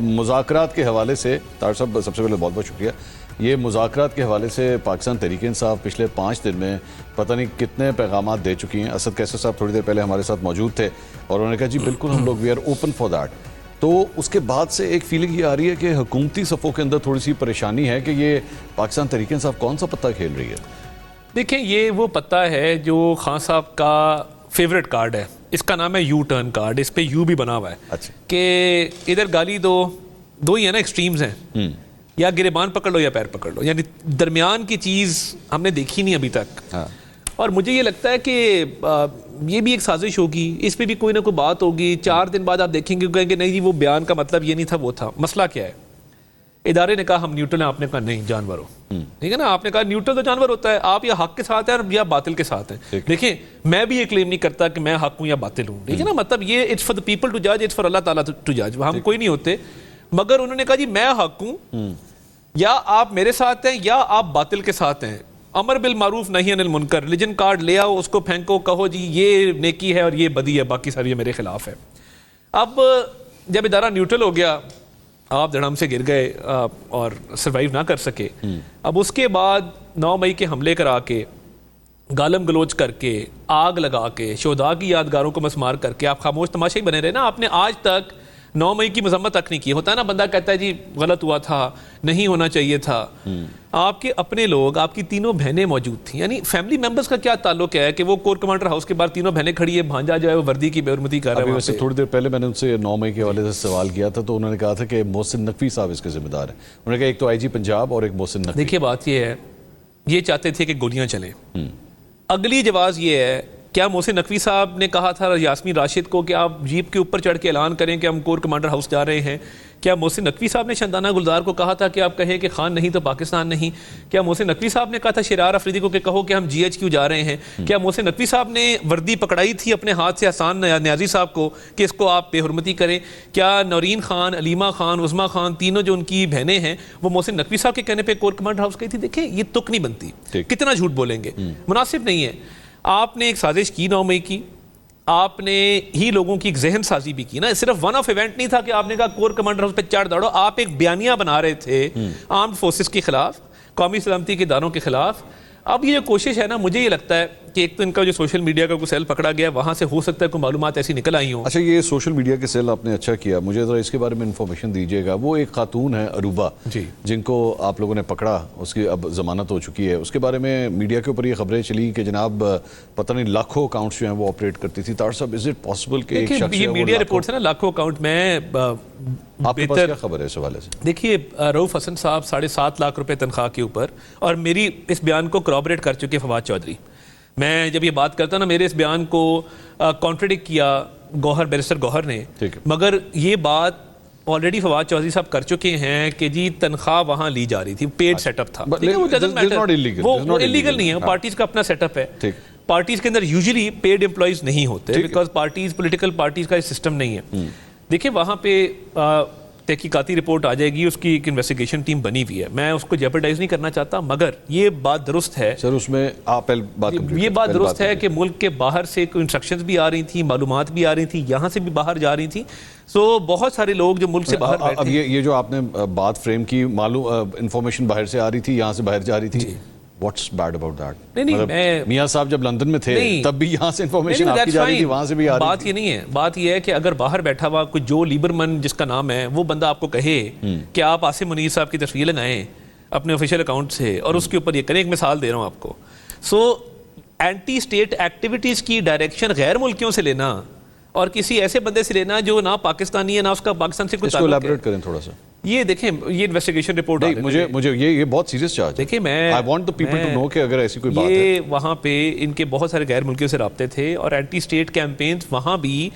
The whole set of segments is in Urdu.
مذاکرات کے حوالے سے طاہر صاحب سب سے پہلے بہت بہت شکریہ. یہ مذاکرات کے حوالے سے پاکستان تحریک انصاف پچھلے 5 دن میں پتہ نہیں کتنے پیغامات دے چکی ہیں. اسد کیسر صاحب تھوڑی دیر پہلے ہمارے ساتھ موجود تھے اور انہوں نے کہا جی بالکل ہم لوگ we are open for that. تو اس کے بعد سے ایک فیلنگ یہ آ رہی ہے کہ حکومتی صفوں کے اندر تھوڑی سی پریشانی ہے کہ یہ پاکستان تحریک انصاف کون سا پتہ کھیل رہی ہے. دیکھیں یہ وہ پتہ ہے جو خان صاحب کا فیوریٹ کارڈ ہے. اس کا نام ہے یو ٹرن کارڈ. اس پہ یو بھی بنا ہوا ہے. اچھا. کہ ادھر گالی دو ہی ہے نا ایکسٹریمز ہیں. یا گریبان پکڑ لو یا پیر پکڑ لو, یعنی درمیان کی چیز ہم نے دیکھی نہیں ابھی تک. اور مجھے یہ لگتا ہے کہ یہ بھی ایک سازش ہوگی, اس پہ بھی کوئی نہ کوئی بات ہوگی. 4 دن بعد آپ دیکھیں گے کہیں گے نہیں جی وہ بیان کا مطلب یہ نہیں تھا, وہ تھا. مسئلہ کیا ہے؟ ادارے نے کہا ہم نیوٹرل ہیں, آپ نے کہا نہیں جانور ہو. ٹھیک ہے نا, آپ نے کہا نیوٹرل تو جانور ہوتا ہے, آپ یا حق کے ساتھ ہیں یا باطل کے ساتھ ہیں. دیکھیں میں بھی یہ کلیم نہیں کرتا کہ میں حق ہوں یا باطل ہوں. ٹھیک ہے نا, مطلب یہ it's for the people to جج, اٹس فار اللہ تعالیٰ ٹو جج. ہم کوئی نہیں ہوتے. مگر انہوں نے کہا جی میں حق ہوں, یا آپ میرے ساتھ ہیں یا آپ باطل کے ساتھ ہیں. امر بالمعروف نہی عن المنکر, ریلیجن کارڈ لے آؤ, اس کو پھینکو, کہو جی یہ نیکی ہے اور یہ بدی ہے, باقی ساری یہ میرے خلاف ہے. اب جب ادارہ نیوٹرل ہو گیا, آپ دھڑام سے گر گئے اور سروائیو نہ کر سکے. اب اس کے بعد 9 مئی کے حملے کرا کے, گالم گلوچ کر کے, آگ لگا کے, شہداء کی یادگاروں کو مسمار کر کے آپ خاموش تماشائی بنے رہے نا. آپ نے آج تک 9 مئی کی مذمت تک نہیں کی. ہوتا ہے نا بندہ کہتا ہے جی غلط ہوا تھا, نہیں ہونا چاہیے تھا. آپ کے اپنے لوگ, آپ کی 3 بہنیں موجود تھیں, یعنی فیملی ممبرز کا کیا تعلق ہے کہ وہ کور کمانڈر ہاؤس کے باہر 3 بہنیں کھڑی ہے, بھانجا جو ہے وہ وردی کی بے حرمتی کر رہا ہے. ویسے تھوڑی دیر پہلے میں نے ان سے 9 مئی کے حوالے سے سوال کیا تھا تو انہوں نے کہا تھا کہ محسن نقوی صاحب اس کے ذمہ دار ہیں. انہوں نے کہا ایک تو آئی جی پنجاب اور ایک محسن نقوی. دیکھیے بات یہ ہے, یہ چاہتے تھے کہ گولیاں چلیں. اگلی جواز یہ ہے, کیا محسن نقوی صاحب نے کہا تھا یاسمین راشد کو کہ آپ جیپ کے اوپر چڑھ کے اعلان کریں کہ ہم کور کمانڈر ہاؤس جا رہے ہیں؟ کیا محسن نقوی صاحب نے شندانہ گلزار کو کہا تھا کہ آپ کہیں کہ خان نہیں تو پاکستان نہیں؟ کیا محسن نقوی صاحب نے کہا تھا شرار افریدی کو کہ کہو کہ ہم جی ایچ کیو جا رہے ہیں؟ کیا محسن نقوی صاحب نے وردی پکڑائی تھی اپنے ہاتھ سے احسان نیازی صاحب کو کہ اس کو آپ بے حرمتی کریں؟ کیا نورین خان, علیمہ خان, عظمیٰ خان, تینوں جو ان کی بہنیں ہیں وہ محسن نقوی صاحب کے کہنے پہ کور کمانڈر ہاؤس گئی تھی؟ دیکھیں یہ تک نہیں بنتی, کتنا جھوٹ بولیں گے, مناسب نہیں ہے. آپ نے ایک سازش کی 9 مئی کی, آپ نے ہی لوگوں کی ایک ذہن سازی بھی کی نا. صرف ون آف ایونٹ نہیں تھا کہ آپ نے کہا کور کمانڈر ہاؤس پہ چڑھ دوڑو. آپ ایک بیانیہ بنا رہے تھے آرمڈ فورسز کے خلاف, قومی سلامتی کے اداروں کے خلاف. اب یہ جو کوشش ہے نا, مجھے یہ لگتا ہے کہ ایک تو ان کا جو سوشل میڈیا کا کوئی سیل پکڑا گیا, وہاں سے ہو سکتا ہے کوئی معلومات ایسی نکل آئی ہوں. اچھا, یہ سوشل میڈیا کے سیل آپ نے اچھا کیا, مجھے ذرا اس کے بارے میں انفارمیشن دیجیے گا. وہ ایک خاتون ہے عروبہ جی, جن کو آپ لوگوں نے پکڑا, اس کی اب ضمانت ہو چکی ہے. اس کے بارے میں میڈیا کے اوپر یہ خبریں چلی کہ جناب پتہ نہیں لاکھوں اکاؤنٹس جو ہیں وہ آپریٹ کرتی تھی. طاہر صاحب از اٹ پاسبل کہ ایک شخص, یہ میڈیا رپورٹس ہے نا لاکھوں اکاؤنٹ میں, آپ کے پاس کیا خبر ہے اس حوالے سے؟ دیکھیے رؤف حسن صاحب 7.5 لاکھ روپے تنخواہ کے اوپر, اور میری اس بیان کو کورابریٹ کر چکے فواد چودھری. میں جب یہ بات کرتا ہوں نا, میرے اس بیان کو کانٹریڈکٹ کیا گوہر, بیرسٹر گوہر نے, مگر یہ بات آلریڈی فواد چودھری صاحب کر چکے ہیں کہ جی تنخواہ وہاں لی جا رہی تھی, پیڈ سیٹ اپ تھا. وہ انلیگل نہیں ہے, پارٹیز کا اپنا سیٹ اپ ہے. پارٹیز کے اندر یوزلی پیڈ امپلائیز نہیں ہوتے بیکاز پارٹیز, پولیٹیکل پارٹیز کا سسٹم نہیں ہے. دیکھیں وہاں پہ تحقیقاتی رپورٹ آ جائے گی, اس کی ایک انویسٹیگیشن ٹیم بنی ہوئی ہے, میں اس کو جیپرڈائز نہیں کرنا چاہتا. مگر یہ بات درست ہے سر, اس میں آپ یہ بات درست ہے کہ ملک کے باہر سے کوئی انسٹرکشنز بھی آ رہی تھیں, معلومات بھی آ رہی تھیں, یہاں سے بھی باہر جا رہی تھیں. سو بہت سارے لوگ جو ملک سے باہر بیٹھے. اب یہ جو آپ نے بات فریم کی, معلوم انفارمیشن باہر سے آ رہی تھی, یہاں سے باہر جا رہی تھی, What's bad about that? نہیں, میاں صاحب جب لندن میں تھے تب بھی یہاں سے انفارمیشن آپ کی جا رہی تھی, وہاں سے بھی آ رہی تھی. بات یہ نہیں ہے, بات یہ ہے کہ اگر باہر بیٹھا ہوا کوئی جو لیبرمن جس کا نام ہے, وہ بندہ آپ کو کہے کہ آپ عاصم منیر صاحب کی تصویر لگائیں اپنے آفیشیل اکاؤنٹ سے اور اس کے اوپر یہ کریں, ایک مثال دے رہا ہوں آپ کو. سو اینٹی اسٹیٹ ایکٹیویٹیز کی ڈائریکشن غیر ملکیوں سے لینا اور کسی ایسے بندے سے لینا جو نہ پاکستانی ہے نہ اس کا پاکستان سے کوئی تعلق ہے. اس کو الیبوریٹ کریں تھوڑا سا. یہ دیکھیں یہ انویسٹیگیشن رپورٹ مجھے یہ بہت سیریس چارج ہے. دیکھیں میں I want the people to know کہ اگر ایسی کوئی بات ہے, یہ وہاں پہ ان کے بہت سارے غیر ملکیوں سے رابطے تھے اور اینٹی اسٹیٹ کیمپینز وہاں بھی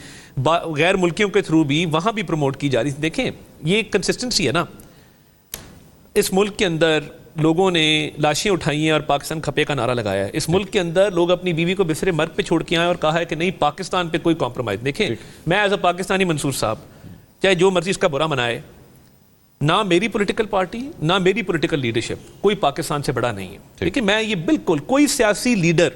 غیر ملکیوں کے تھرو بھی وہاں بھی پروموٹ کی جا رہی تھی. دیکھیں یہ ایک کنسسٹنسی ہے نا, اس ملک کے اندر لوگوں نے لاشیں اٹھائی ہیں اور پاکستان کھپے کا نعرہ لگایا ہے. اس ملک کے اندر لوگ اپنی بیوی کو بسرے مرگ پہ چھوڑ کے آئے اور کہا ہے کہ نہیں پاکستان پہ کوئی کمپرومائز. دیکھیں میں ایز اے پاکستانی منصور صاحب چاہے جو مرضی اس کا برا منائے, نہ میری پولیٹیکل پارٹی نہ میری پولیٹیکل لیڈرشپ کوئی پاکستان سے بڑا نہیں ہے. لیکن میں یہ بالکل کوئی سیاسی لیڈر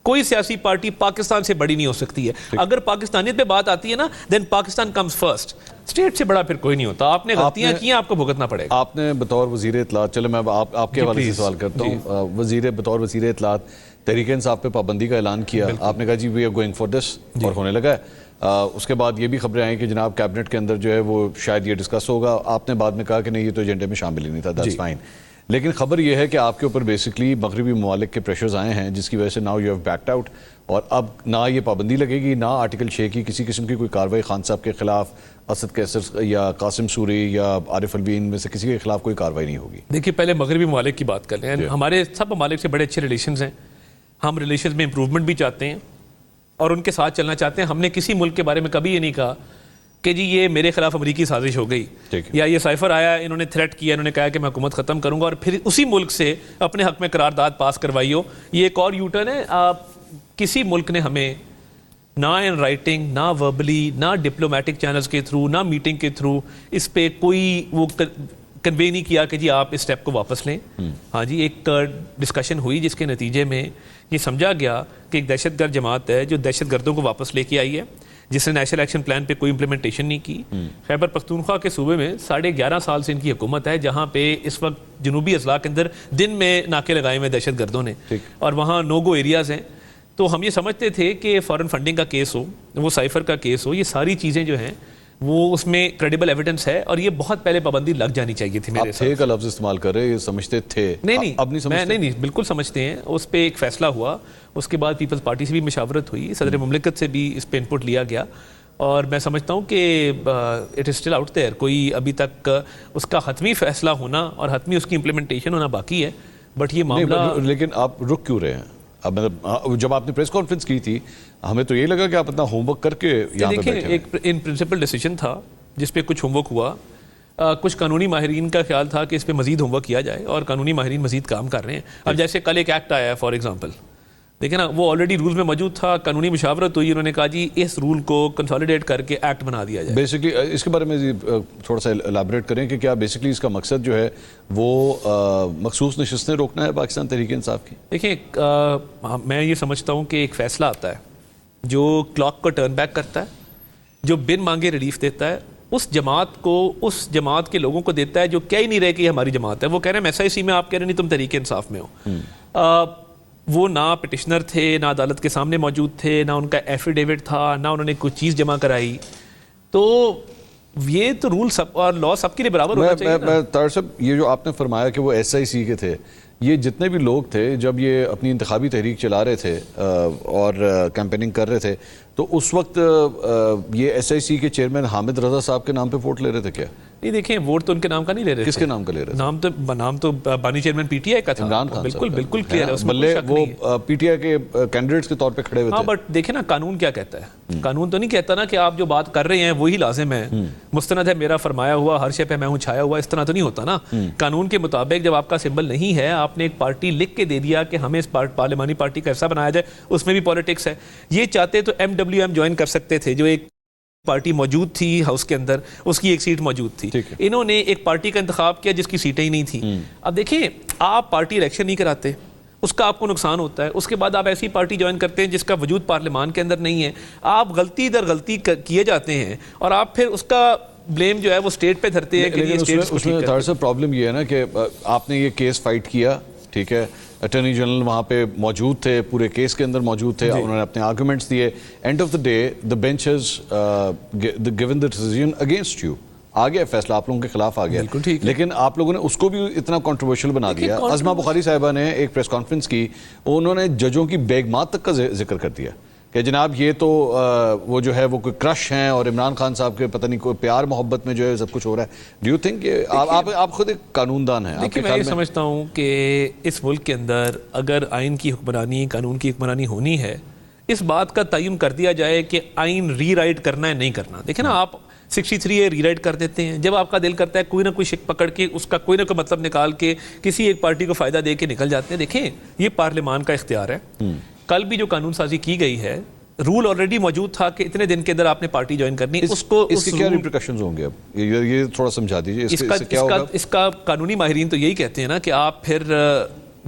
کوئی سیاسی پارٹی پاکستان سے بڑی نہیں ہو سکتی ہے. اگر پاکستانیت پہ بات آتی ہے نا, دین پاکستان کمز فرسٹ. اسٹیٹ سے بڑا پھر کوئی نہیں ہوتا. آپ نے غلطیاں کی ہیں, آپ کو بھگتنا پڑے گا. آپ نے بطور وزیر اطلاعات, چلو میں آپ کے حوالے سے سوال کرتا ہوں, بطور وزیر اطلاعات تحریک انصاف پہ پابندی کا اعلان کیا, آپ نے کہا جی we are going for this, اور ہونے لگا ہے. اس کے بعد یہ بھی خبریں آئیں کہ جناب کیبنٹ کے اندر جو ہے وہ شاید یہ ڈسکس ہوگا. آپ نے بعد میں کہا کہ نہیں, یہ تو ایجنڈے میں شامل ہی نہیں تھا. That's fine. لیکن خبر یہ ہے کہ آپ کے اوپر بیسکلی مغربی ممالک کے پریشرز آئے ہیں, جس کی وجہ سے now you have backed out, اور اب نہ یہ پابندی لگے گی, نہ آرٹیکل 6 کی کسی قسم کی کوئی کارروائی خان صاحب کے خلاف, اسد کیسر یا قاسم سوری یا عارف الوین میں سے کسی کے خلاف کوئی کارروائی نہیں ہوگی. دیکھیے پہلے مغربی ممالک کی بات کر لیں. ہمارے سب ممالک سے بڑے اچھے ریلیشنز ہیں, ہم ریلیشنز میں امپروومنٹ بھی چاہتے ہیں اور ان کے ساتھ چلنا چاہتے ہیں. ہم نے کسی ملک کے بارے میں کبھی یہ نہیں کہا کہ جی یہ میرے خلاف امریکی سازش ہو گئی, یا یہ سائفر آیا, انہوں نے تھریٹ کیا, انہوں نے کہا کہ میں حکومت ختم کروں گا اور پھر اسی ملک سے اپنے حق میں قرارداد پاس کروائی ہو. یہ ایک اور یو ٹرن ہے. کسی ملک نے ہمیں نہ ان رائٹنگ, نہ وربلی, نہ ڈپلومیٹک چینلز کے تھرو, نہ میٹنگ کے تھرو اس پہ کوئی وہ کنوے نہیں کیا کہ جی آپ اس سٹیپ کو واپس لیں. ہاں جی, ایک ڈسکشن ہوئی جس کے نتیجے میں یہ سمجھا گیا کہ ایک دہشت گرد جماعت ہے جو دہشت گردوں کو واپس لے کے آئی ہے, جس نے نیشنل ایکشن پلان پہ کوئی امپلیمنٹیشن نہیں کی. خیبر پختونخوا کے صوبے میں 11.5 سال سے ان کی حکومت ہے, جہاں پہ اس وقت جنوبی اضلاع کے اندر دن میں ناکے لگائے ہوئے دہشت گردوں نے, اور وہاں نو گو ایریاز ہیں. تو ہم یہ سمجھتے تھے کہ فارن فنڈنگ کا کیس ہو, وہ سائفر کا کیس ہو, یہ ساری چیزیں جو ہیں وہ اس میں کریڈیبل ایویڈنس ہے, اور یہ بہت پہلے پابندی لگ جانی چاہیے تھی. میرے تھے کا لفظ استعمال کر رہے, یہ سمجھتے تھے. نہیں اب نہیں سمجھتے. نہیں, بالکل سمجھتے ہیں. اس پہ ایک فیصلہ ہوا, اس کے بعد پیپلز پارٹی سے بھی مشاورت ہوئی, صدر مملکت سے بھی اس پہ انپٹ لیا گیا, اور میں سمجھتا ہوں کہ it is still out there. کوئی ابھی تک اس کا حتمی فیصلہ ہونا اور حتمی اس کی امپلیمنٹیشن ہونا باقی ہے. بٹ یہ معاملہ, لیکن آپ رک کیوں رہے ہیں؟ اب مطلب جب آپ نے پریس کانفرنس کی تھی ہمیں تو یہ لگا کہ آپ اتنا ہوم ورک کر کے یہاں پہ بیٹھے ہیں. ایک ان پرنسپل ڈیسیجن تھا جس پہ کچھ ہوم ورک ہوا. کچھ قانونی ماہرین کا خیال تھا کہ اس پہ مزید ہوم ورک کیا جائے, اور قانونی ماہرین مزید کام کر رہے ہیں. اب جیسے کل ایک ایکٹ آیا ہے فار ایگزامپل, دیکھیں نا, وہ آلریڈی رولز میں موجود تھا, قانونی مشاورت ہوئی, انہوں نے کہا جی اس رول کو کنسالیڈیٹ کر کے ایکٹ بنا دیا جائے. بیسکلی اس کے بارے میں تھوڑا سا الیبوریٹ کریں کہ کیا بیسکلی اس کا مقصد جو ہے وہ مخصوص نشستیں روکنا ہے پاکستان تحریک انصاف کی؟ دیکھیں میں یہ سمجھتا ہوں کہ ایک فیصلہ آتا ہے جو کلاک کو ٹرن بیک کرتا ہے, جو بن مانگے ریلیف دیتا ہے, اس جماعت کو, اس جماعت کے لوگوں کو دیتا ہے جو کہہ ہی نہیں رہے کہ یہ ہماری جماعت ہے. وہ کہہ رہے ہیں ایس آئی سی میں, آپ کہہ رہے ہیں نہیں تم تحریک انصاف میں ہو. وہ نہ پٹیشنر تھے, نہ عدالت کے سامنے موجود تھے, نہ ان کا ایفیڈیوٹ تھا, نہ انہوں نے کوئی چیز جمع کرائی. تو یہ تو رول سب اور لا سب کے لیے برابر ہونا چاہیے. طاہر صاحب, یہ جو آپ نے فرمایا کہ وہ ایس آئی سی کے تھے, یہ جتنے بھی لوگ تھے جب یہ اپنی انتخابی تحریک چلا رہے تھے اور کیمپیننگ کر رہے تھے, تو اس وقت یہ ایس آئی سی کے چیئرمین حامد رضا صاحب کے نام پہ ووٹ لے رہے تھے کیا؟ نہیں دیکھیں, ووٹ تو ان کے نام کا نہیں لے رہے تھے. کس کے نام کا لے رہے تھے؟ نام تو بانی چیئرمین پی ٹی آئی کا تھا, عمران خان. بالکل کلیئر ہے, اس میں بلے وہ پی ٹی آئی کے کینڈیڈیٹس کے طور پہ کھڑے ہوئے تھے. ہاں بٹ دیکھیں نا, قانون کیا کہتا ہے؟ قانون تو نہیں کہتا نا کہ آپ جو بات کر رہے ہیں وہی لازم ہے, مستند ہے, میرا فرمایا ہوا ہر شے پہ میں ہوں چھایا ہوا, اس طرح تو نہیں ہوتا نا. قانون کے مطابق جب آپ کا سمبل نہیں ہے, آپ نے ایک پارٹی لکھ کے دے دیا کہ ہمیں اس پارلیمانی پارٹی کا حصہ بنایا جائے, اس میں بھی پالیٹکس ہے. یہ چاہتے تو ایم ڈبلیو ایم جوائن کر سکتے تھے, جو ایک پارٹی موجود تھی ہاؤس کے اندر, اس کی ایک سیٹ موجود تھی. انہوں نے ایک پارٹی کا انتخاب کیا جس کی سیٹیں ہی نہیں تھیں. اب دیکھیں, آپ پارٹی الیکشن نہیں کراتے, اس کا آپ کو نقصان ہوتا ہے. اس کے بعد آپ ایسی پارٹی جوائن کرتے ہیں جس کا وجود پارلیمان کے اندر نہیں ہے, آپ غلطی در غلطی کیے جاتے ہیں, اور آپ پھر اس کا بلیم جو ہے وہ اسٹیٹ پہ دھرتے ہیں. اس میں تھوڑا سا پرابلم یہ ہے نا کہ آپ نے یہ کیس فائٹ کیا, ٹھیک ہے, اٹارنی جنرل وہاں پہ موجود تھے, پورے کیس کے اندر موجود تھے, انہوں نے اپنے آرگومنٹس دیے. End of the day the bench has given the decision against you, آ گیا فیصلہ آپ لوگوں کے خلاف آ گیا, لیکن آپ لوگوں نے اس کو بھی اتنا کنٹروورشل بنا دیا. عظمہ بخاری صاحبہ نے ایک پریس کانفرنس کی, انہوں نے ججوں کی بیگمات تک کا ذکر کر دیا کہ جناب یہ تو وہ جو ہے وہ کوئی کرش ہیں, اور عمران خان صاحب کے پتہ نہیں کوئی پیار محبت میں جو ہے سب کچھ ہو رہا ہے. ڈو یو تھنک آپ خود ایک قانون دان ہیں؟ دیکھیے میں یہ سمجھتا ہوں کہ اس ملک کے اندر اگر آئین کی حکمرانی, قانون کی حکمرانی ہونی ہے, اس بات کا تعین کر دیا جائے کہ آئین ری رائٹ کرنا ہے نہیں کرنا. دیکھیں نا, آپ 63A ری رائٹ کر دیتے ہیں, جب آپ کا دل کرتا ہے کوئی نہ کوئی شک پکڑ کے اس کا کوئی نہ کوئی مطلب نکال کے کسی ایک پارٹی کو فائدہ دے کے نکل جاتے ہیں. دیکھیں یہ پارلیمان کا اختیار ہے. کل بھی جو قانون سازی کی گئی ہے, رول آلریڈی موجود تھا کہ اتنے دن کے اندر آپ نے پارٹی جوائن کرنی. اس کے کیا ریپریکشنز ہوں گے؟ اب یہ تھوڑا سمجھا دیجیے. اس کا قانونی ماہرین تو یہی کہتے ہیں نا کہ آپ پھر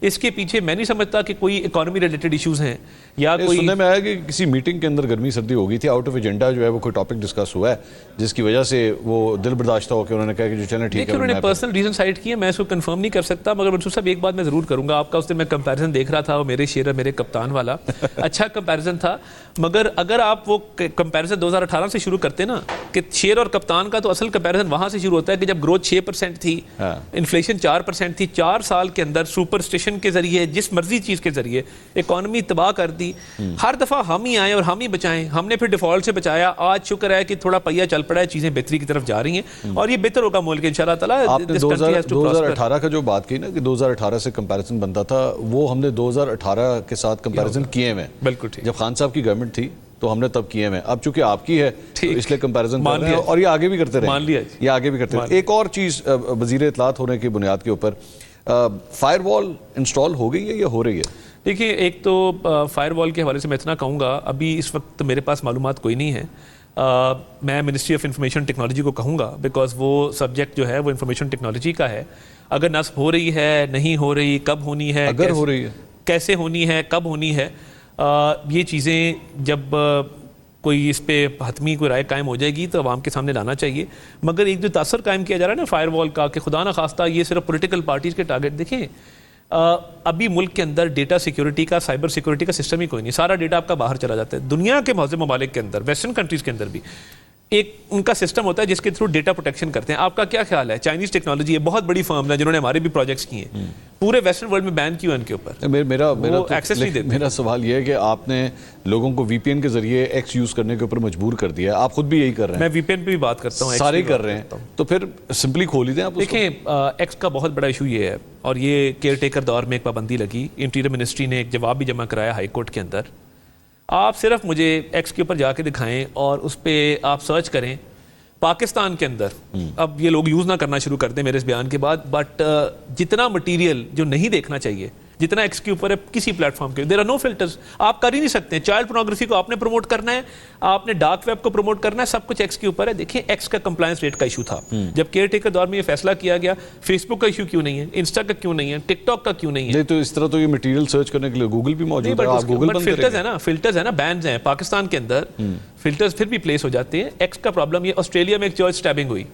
اس کے پیچھے میں نہیں سمجھتا کہ کوئی اکانومی ریلیٹڈ ایشوز ہیں یا کوئی. سننے میں آیا کہ کسی میٹنگ کے اندر گرمی سردی ہو گئی تھی, آؤٹ آف ایجنڈا جو ہے وہ کوئی ٹاپک ڈسکس ہوا ہے جس کی وجہ سے وہ دل برداشتہ ہو کے انہوں نے کہا کہ جو چلیں ٹھیک ہے. انہوں نے پرسنل ریزن سائٹ کیے, میں اس کو کنفرم نہیں کر سکتا, مگر منصور صاحب ایک بات میں ضرور کروں گا. آپ کا اس دن میں کمپیریزن دیکھ رہا تھا, وہ میرے شیر اور میرے کپتان والا, اچھا کمپیریزن تھا, مگر اگر آپ وہ کمپیریزن 2018 سے شروع کرتے نا کہ شیر اور کپتان کا, تو اصل کمپیریزن وہاں سے شروع ہوتا ہے کہ جب گروتھ 6% تھی, انفلیشن 4% تھی, 4 سال کے اندر سپر اسٹیشن کے ذریعے جس مرضی چیز کے ذریعے اکانومی تباہ کر دی. ہر دفعہ ہم ہی آئیں اور ہم ہی بچائیں, ہم نے پھر ڈیفالٹ سے بچایا. آج شکر ہے کہ تھوڑا پہیہ چل پڑا ہے, چیزیں بہتری کی طرف جا رہی ہیں اور یہ بہتر ہوگا ملک انشاءاللہ تعالیٰ. آپ نے 2018 کا جو بات کی نا کہ 2018 سے کمپیریزن بنتا تھا, وہ ہم نے 2018 کے ساتھ کمپیریزن کیے ہوئے. بالکل ٹھیک. جب خان صاحب کی گورنمنٹ تھی تو ہم نے تب کیے ہوئے. اب چونکہ آپ کی ہے اس لیے کمپیریزن کر رہے ہیں, اور یہ آگے بھی کرتے رہیں. مان لیا, یہ آگے بھی کرتے رہیں. ایک اور چیز وزیر اطلاعات ہونے کی بنیاد کے اوپر, فائر وال انسٹال ہو گئی ہے یا ہو رہی ہے؟ دیکھیں, ایک تو فائر وال کے حوالے سے میں اتنا کہوں گا, ابھی اس وقت میرے پاس معلومات کوئی نہیں ہے. میں منسٹری آف انفارمیشن ٹیکنالوجی کو کہوں گا, بیکاز وہ سبجیکٹ جو ہے وہ انفارمیشن ٹیکنالوجی کا ہے. اگر نصب ہو رہی ہے, نہیں ہو رہی, کب ہونی ہے, اگر ہو رہی ہے کیسے ہونی ہے, کب ہونی ہے, یہ چیزیں جب کوئی اس پہ حتمی کوئی رائے قائم ہو جائے گی تو عوام کے سامنے لانا چاہیے. مگر ایک جو تاثر قائم کیا جا رہا ہے نا فائر وال کا, کہ خدا نہ خواستہ یہ صرف پولیٹیکل پارٹیز کے ٹارگٹ. دیکھیں ابھی ملک کے اندر ڈیٹا سیکیورٹی کا, سائبر سیکیورٹی کا سسٹم ہی کوئی نہیں. سارا ڈیٹا آپ کا باہر چلا جاتا ہے. دنیا کے معظم ممالک کے اندر, ویسٹرن کنٹریز کے اندر بھی ایک ان کا سسٹم ہوتا ہے جس کے تھرو ڈیٹا پروٹیکشن کرتے ہیں. آپ کا کیا خیال ہے؟ چائنیز ٹیکنالوجی ہے, بہت بڑی فرم ہے جنہوں نے ہمارے بھی پروجیکٹس کیے ہیں, پورے ویسٹرن ورلڈ میں بین کیوں ہے ان کے اوپر؟ میرا سوال یہ ہے کہ آپ نے لوگوں کو وی پی این کے ذریعے ایکس یوز کرنے کے اوپر مجبور کر دیا. آپ خود بھی یہی کر رہے ہیں. میں وی پی این پہ بھی بات کرتا ہوں, سارے کر رہے ہیں, تو پھر سمپلی کھول ہی دیں آپ. دیکھیں ایکس کا بہت بڑا ایشو یہ ہے, اور یہ کیئر ٹیکر دور میں ایک پابندی لگی. انٹیریئر منسٹری نے ایک جواب بھی جمع کرایا ہائی کورٹ کے اندر. آپ صرف مجھے ایکس کے اوپر جا کے دکھائیں اور اس پہ آپ سرچ کریں پاکستان کے اندر. اب یہ لوگ یوز نہ کرنا شروع کر دیں میرے اس بیان کے بعد, بٹ جتنا مٹیریل جو نہیں دیکھنا چاہیے جتنا ایکس کے اوپر ہے کسی پلیٹ فارم کے, دیر آر نو فلٹرز. آپ کر ہی نہیں سکتے. چائلڈ پورنوگرافی کو آپ نے پروموٹ کرنا ہے, آپ نے ڈارک ویب کو پروموٹ کرنا ہے, سب کچھ ایکس کے اوپر ہے. دیکھیں ایکس کا کمپلائنس ریٹ کا ایشو تھا جب کیئر ٹیکر دور میں یہ فیصلہ کیا گیا. فیس بک کا ایشو کیوں نہیں ہے, انسٹا کا کیوں نہیں ہے, ٹک ٹاک کا کیوں نہیں ہے؟ تو اس طرح تو یہ مٹیریل سرچ کرنے کے لیے گوگل بھی موجود ہے. آپ گوگل بند فلٹرز ہے نا, فلٹرز ہے نا, بینز ہیں پاکستان کے اندر, فلٹرز پھر بھی پلیس ہو جاتے ہیں. ایکس کا پرابلم یہ, آسٹریلیا میں ایک چرچ اسٹیبنگ ہوئی.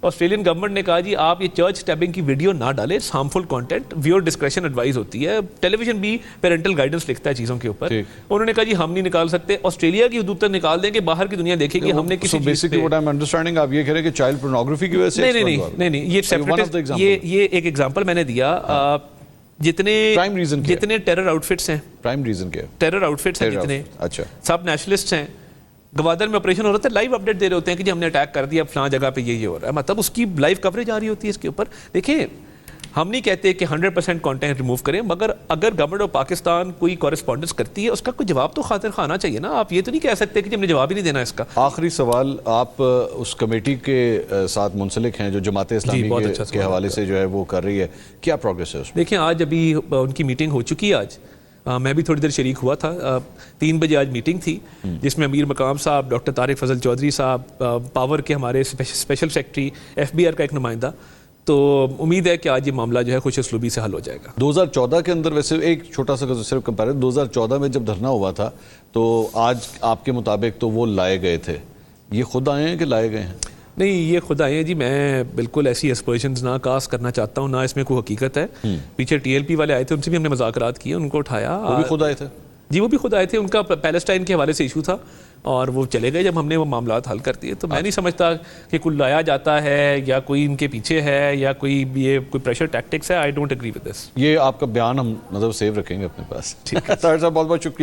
آسٹریلین گورنمنٹ نے کہا جی آپ یہ چرچ اسٹیبنگ کی ویڈیو نہ ڈالیں, ہارمفل کانٹینٹ, ویور ڈسکریشن ایڈوائز ہوتی ہے. ٹیلی ویژن بھی پیرنٹل گائیڈنس لکھتا ہے چیزوں کے اوپر. انہوں نے کہا جی ہم نہیں نکال سکتے. آسٹریلیا کی حدود تک نکال دیں کہ باہر کی دنیا دیکھے گی ہم نے کسی چیز پہ. واٹ آئی ایم انڈرسٹینڈنگ, آپ یہ کہہ رہے ہیں کہ چائلڈ پورنوگرافی کی وجہ سے؟ نہیں, یہ سیپریٹ, یہ ایک ایگزامپل میں نے دیا. جتنے ٹیرر آؤٹ فٹس ہیں, پرائم ریزن کیا ہے؟ ٹیرر آؤٹ فٹس ہیں جتنے, اچھا, سب نیشنلسٹ ہیں. گوادر میں آپریشن ہو رہا تھا, لائیو اپڈیٹ دے رہے ہوتے ہیں کہ جی ہم نے اٹیک کر دیا فلاں جگہ پہ, یہ ہو رہا ہے. مطلب اس کی لائیو کوریج آ رہی ہوتی ہے اس کے اوپر. دیکھیں ہم نہیں کہتے کہ 100% کانٹینٹ ریموو کریں, مگر اگر گورنمنٹ آف پاکستان کوئی کورسپونڈنس کرتی ہے اس کا کوئی جواب تو خاطر خواہ آنا چاہیے نا. آپ یہ تو نہیں کہہ سکتے کہ ہم نے جواب ہی نہیں دینا اس کا. آخری سوال, آپ اس کمیٹی کے ساتھ منسلک ہیں جو جماعت اسلامی کے حوالے سے جو ہے وہ کر رہی ہے, کیا پروگریس ہے اس میں؟ دیکھیں آج ابھی ان کی میٹنگ ہو چکی ہے. آج میں بھی تھوڑی دیر شریک ہوا تھا. 3 بجے آج میٹنگ تھی جس میں امیر مقام صاحب, ڈاکٹر طارق فضل چودھری صاحب, پاور کے ہمارے special secretary, F B R کا ایک نمائندہ. تو امید ہے کہ آج یہ معاملہ جو ہے خوش اسلوبی سے حل ہو جائے گا. 2014 کے اندر ویسے ایک چھوٹا سا صرف کمپیریزن, 2014 میں جب دھرنا ہوا تھا تو آج آپ کے مطابق تو وہ لائے گئے تھے, یہ خود آئے ہیں کہ لائے گئے ہیں؟ نہیں, یہ خود آئے ہیں جی. میں بالکل ایسی ایسپریشنز نہ کاسٹ کرنا چاہتا ہوں, نہ اس میں کوئی حقیقت ہے. پیچھے ٹی ایل پی والے آئے تھے, ان سے بھی ہم نے مذاکرات کیے, ان کو اٹھایا. وہ بھی خود آئے تھے؟ جی وہ بھی خود آئے تھے. ان کا پیلسٹائن کے حوالے سے ایشو تھا اور وہ چلے گئے جب ہم نے وہ معاملات حل کر دیے. تو میں نہیں سمجھتا کہ کوئی لایا جاتا ہے یا کوئی ان کے پیچھے ہے یا کوئی یہ کوئی پریشر ٹیکٹکس ہے. I don't agree with this. یہ آپ کا بیان ہم مطلب سیو رکھیں گے اپنے پاس. ٹھیک ہے طاہر صاحب, بہت بہت شکریہ.